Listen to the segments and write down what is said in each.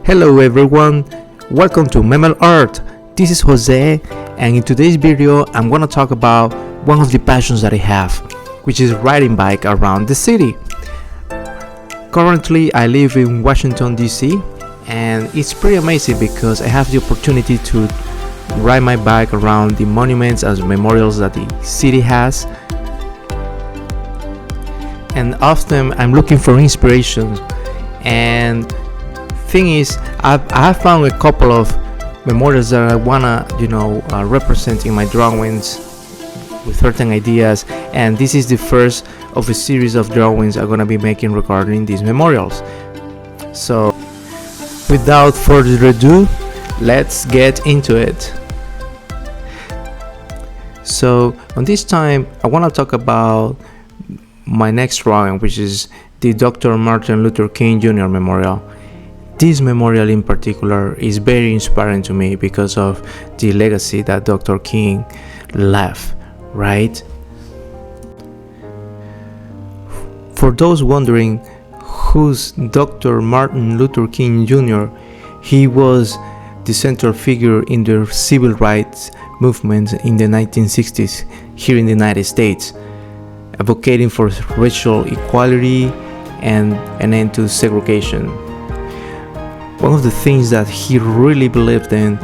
Hello everyone, welcome to Memel Art. This is Jose, and in today's video I'm gonna talk about one of the passions that I have, which is riding bike around the city. Currently I live in Washington DC, and it's pretty amazing because I have the opportunity to ride my bike around the monuments and memorials that the city has. And often I'm looking for inspiration, and thing is I've found a couple of memorials that I wanna represent in my drawings with certain ideas, and this is the first of a series of drawings I'm gonna be making regarding these memorials. So without further ado, let's get into it. So on this time I want to talk about my next drawing, which is the Dr. Martin Luther King Jr. Memorial. This memorial in particular is very inspiring to me because of the legacy that Dr. King left, right? For those wondering who's Dr. Martin Luther King Jr., he was the central figure in the civil rights movement in the 1960s here in the United States, advocating for racial equality and an end to segregation. One of the things that he really believed in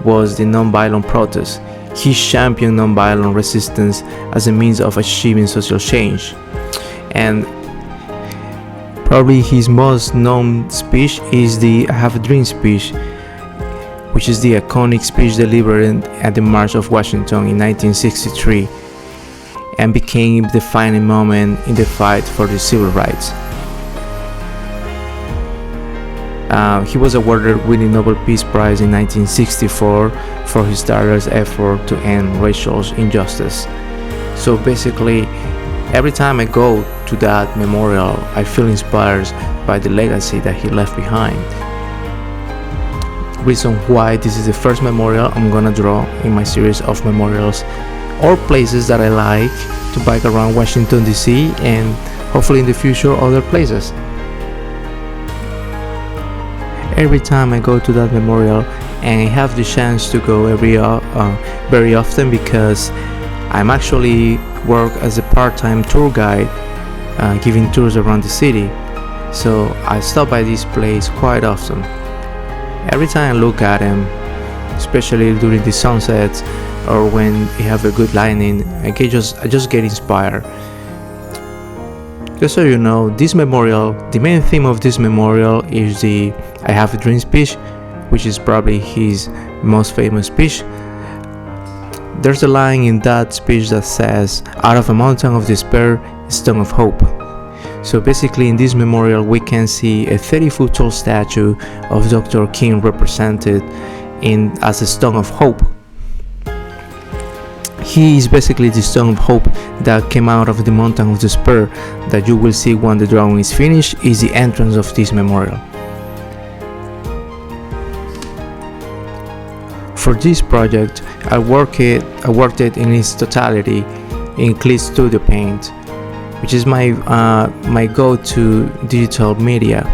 was the nonviolent protest. He championed nonviolent resistance as a means of achieving social change. And probably his most known speech is the I Have a Dream speech, which is the iconic speech delivered at the March of Washington in 1963 and became the defining moment in the fight for the civil rights. He was awarded with the Nobel Peace Prize in 1964 for his tireless effort to end racial injustice. So basically, every time I go to that memorial, I feel inspired by the legacy that he left behind. Reason why this is the first memorial I'm gonna draw in my series of memorials or places that I like to bike around Washington DC, and hopefully in the future other places. Every time I go to that memorial, and I have the chance to go very often because I'm actually work as a part-time tour guide, giving tours around the city, so I stop by this place quite often. Every time I look at him, especially during the sunsets or when you have a good lighting, I just get inspired. Just so you know, this memorial, the main theme of this memorial is the I Have a Dream speech, which is probably his most famous speech. There's a line in that speech that says, "Out of a mountain of despair, a stone of hope." So basically in this memorial we can see a 30-foot tall statue of Dr. King represented as a stone of hope. He is basically the stone of hope that came out of the mountain of despair that you will see when the drawing is finished is the entrance of this memorial. For this project, I worked it in its totality in Clip Studio Paint, which is my go-to digital media.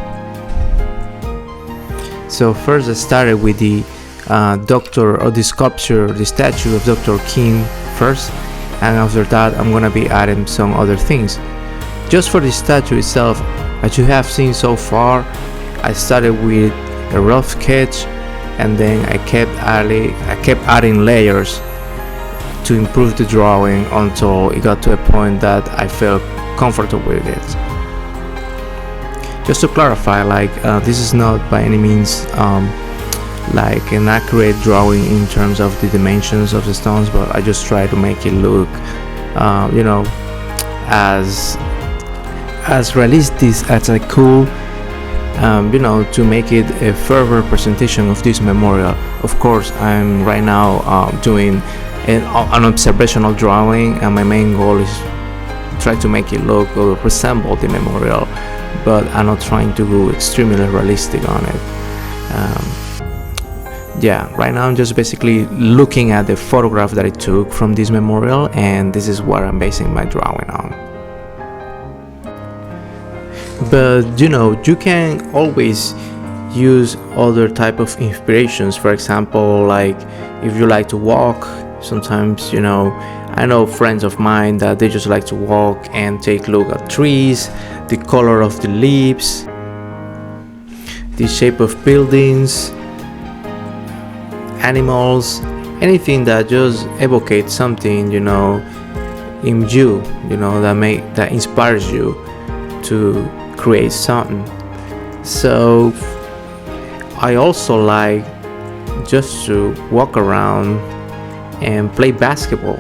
So first I started with the the statue of Dr. King first, and after that I'm gonna be adding some other things. Just for the statue itself, as you have seen so far, I started with a rough sketch, and then I kept adding layers to improve the drawing until it got to a point that I felt comfortable with it. Just to clarify, this is not by any means like an accurate drawing in terms of the dimensions of the stones, but I just try to make it look as realistic as I could, to make it a fair representation of this memorial. Of course, I'm right now doing an observational drawing, and my main goal is try to make it look or resemble the memorial, but I'm not trying to go extremely realistic on it. Right now I'm just basically looking at the photograph that I took from this memorial, and this is what I'm basing my drawing on. But you can always use other type of inspirations. For example, like if you like to walk, sometimes, I know friends of mine that they just like to walk and take a look at trees, the color of the leaves, the shape of buildings, animals, anything that just evocates something, in you, that inspires you to create something. So I also like just to walk around and play basketball,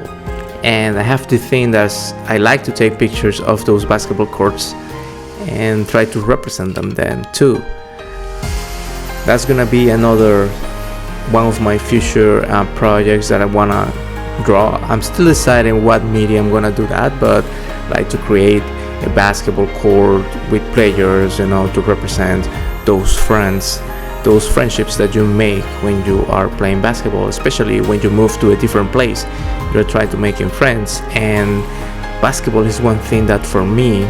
and I have to think that I like to take pictures of those basketball courts and try to represent them then too. That's gonna be another one of my future projects that I wanna draw. I'm still deciding what medium I'm gonna do that, but like to create a basketball court with players, to represent those friendships that you make when you are playing basketball, especially when you move to a different place. You're trying to make friends, and basketball is one thing that for me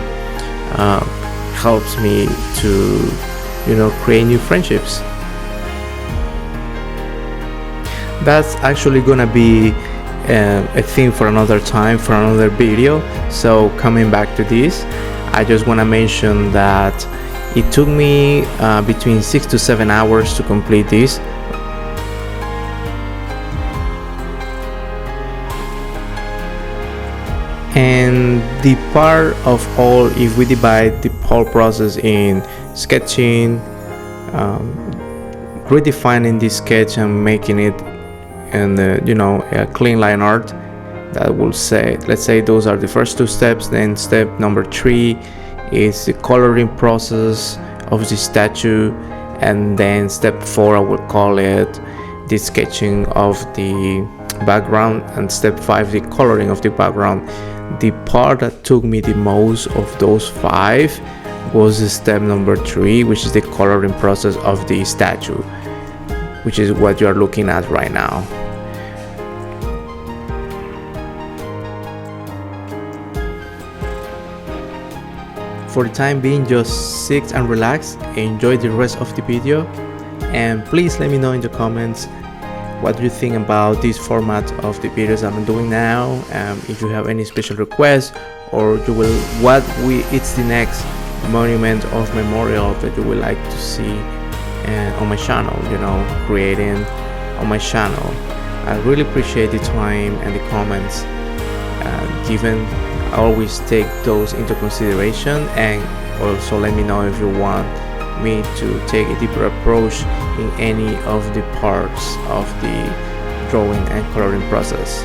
helps me to create new friendships. That's actually gonna be a theme for another time, for another video. So coming back to this, I just want to mention that it took me between 6 to 7 hours to complete this. And the part of all, if we divide the whole process in sketching, redefining this sketch and making it and a clean line art, that will say, let's say those are the first two steps. Then step number 3 is the coloring process of the statue, and then step 4 I will call it the sketching of the background, and step 5 the coloring of the background. The part that took me the most of those 5 was step number 3, which is the coloring process of the statue, which is what you are looking at right now. For the time being, just sit and relax, enjoy the rest of the video, and please let me know in the comments what do you think about this format of the videos I'm doing now. If you have any special requests, or it's the next monument of memorial that you would like to see on my channel, creating on my channel. I really appreciate the time and the comments given. I always take those into consideration, and also let me know if you want me to take a deeper approach in any of the parts of the drawing and coloring process.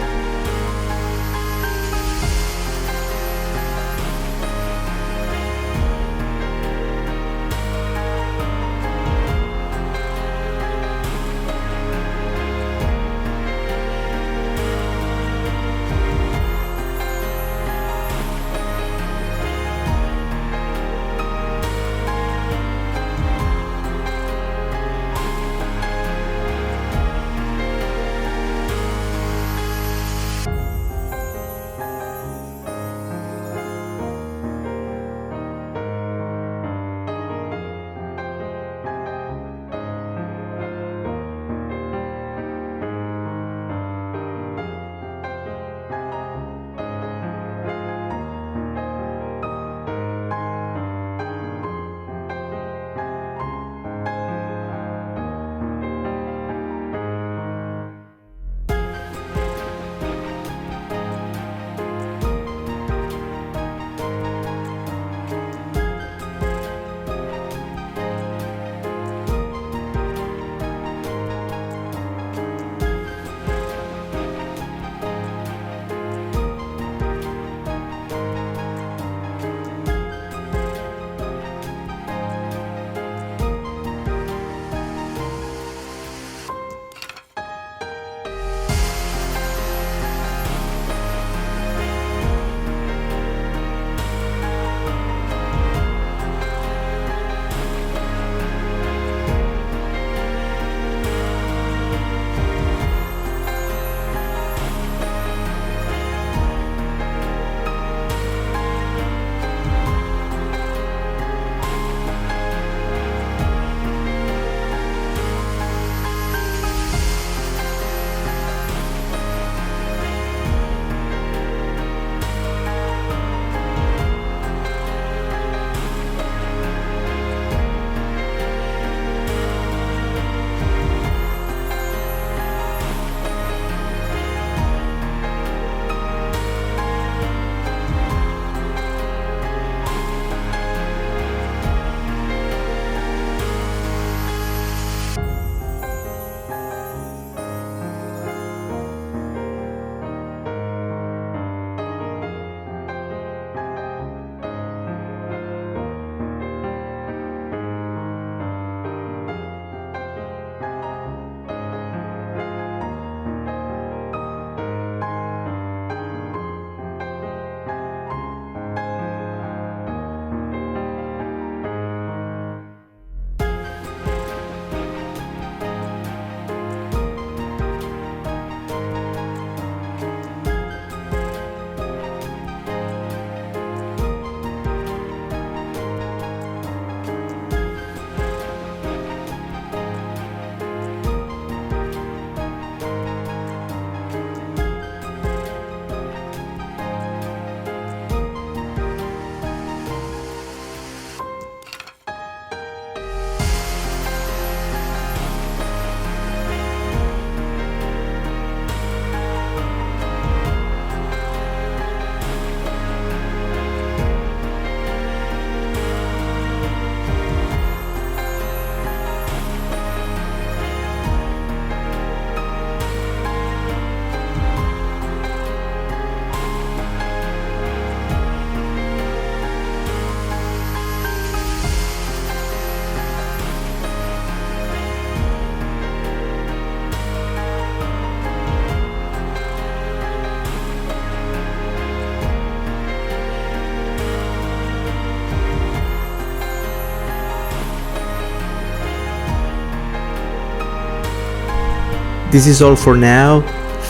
This is all for now.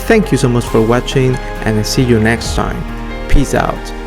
Thank you so much for watching, and I see you next time. Peace out.